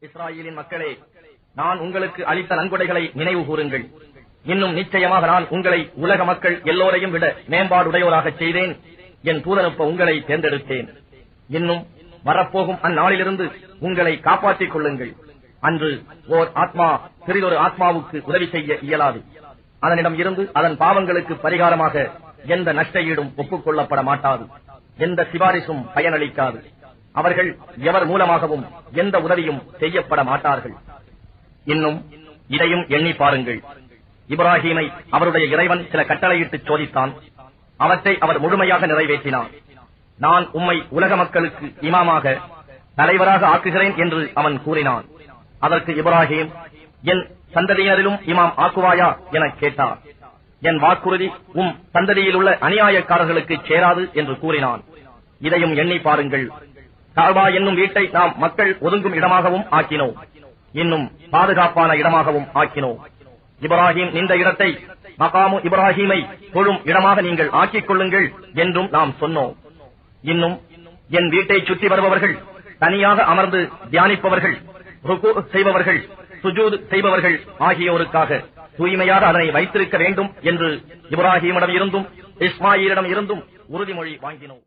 இஸ்ராயேலின் மக்களே, நான் உங்களுக்கு அளித்த நன்கொடைகளை நினைவு கூறுங்கள். இன்னும் நிச்சயமாக நான் உங்களை உலக மக்கள் எல்லோரையும் விட மேம்பாடுடையோராக செய்தேன். என் தூதனுப்ப உங்களை தேர்ந்தெடுத்தேன். இன்னும் வரப்போகும் அந்நாளிலிருந்து உங்களை காப்பாற்றிக் கொள்ளுங்கள். அன்று ஓர் ஆத்மா சிறிதொரு ஆத்மாவுக்கு உதவி செய்ய இயலாது. அதனிடம் இருந்து அதன் பாவங்களுக்கு பரிகாரமாக எந்த நஷ்டஈடும் ஒப்புக் கொள்ளப்பட மாட்டாது. எந்த சிபாரிசும் பயனளிக்காது. அவர்கள் எவர் மூலமாகவும் எந்த உதவியும் செய்யப்பட மாட்டார்கள். இன்னும் இதையும் எண்ணி பாருங்கள். இப்ராஹீமை அவருடைய இறைவன் சில கட்டளையிட்டு சோதித்தான். அவற்றை அவர் முழுமையாக நிறைவேற்றினார். நான் உம்மை உலக மக்களுக்கு இமாமாக தலைவராக ஆக்குகிறேன் என்று அவன் கூறினான். அதற்கு இப்ராஹீம், என் சந்ததியினரிலும் இமாம் ஆக்குவாயா என கேட்டார். என் வாக்குறுதி சந்ததியில் உள்ள அநியாயக்காரர்களுக்கு சேராது என்று கூறினான். இதையும் எண்ணி பாருங்கள். காபா என்னும் வீட்டை நாம் மக்கள் ஒதுங்கும் இடமாகவும் ஆக்கினோம். இன்னும் பாதுகாப்பான இடமாகவும் ஆக்கினோம். இப்ராஹீம் இந்த இடத்தை மகாமு இப்ராஹீமை தொழும் இடமாக நீங்கள் ஆக்கிக் கொள்ளுங்கள் என்றும் நாம் சொன்னோம். இன்னும் என் வீட்டை சுற்றி வருபவர்கள், தனியாக அமர்ந்து தியானிப்பவர்கள், ருக்கு செய்பவர்கள், சுஜூத் செய்பவர்கள் ஆகியோருக்காக தூய்மையாக அதனை வைத்திருக்க வேண்டும் என்று இப்ராஹீமிடம் இருந்தும் இஸ்மாயிலிடம் இருந்தும் உறுதிமொழி வாங்கினோம்.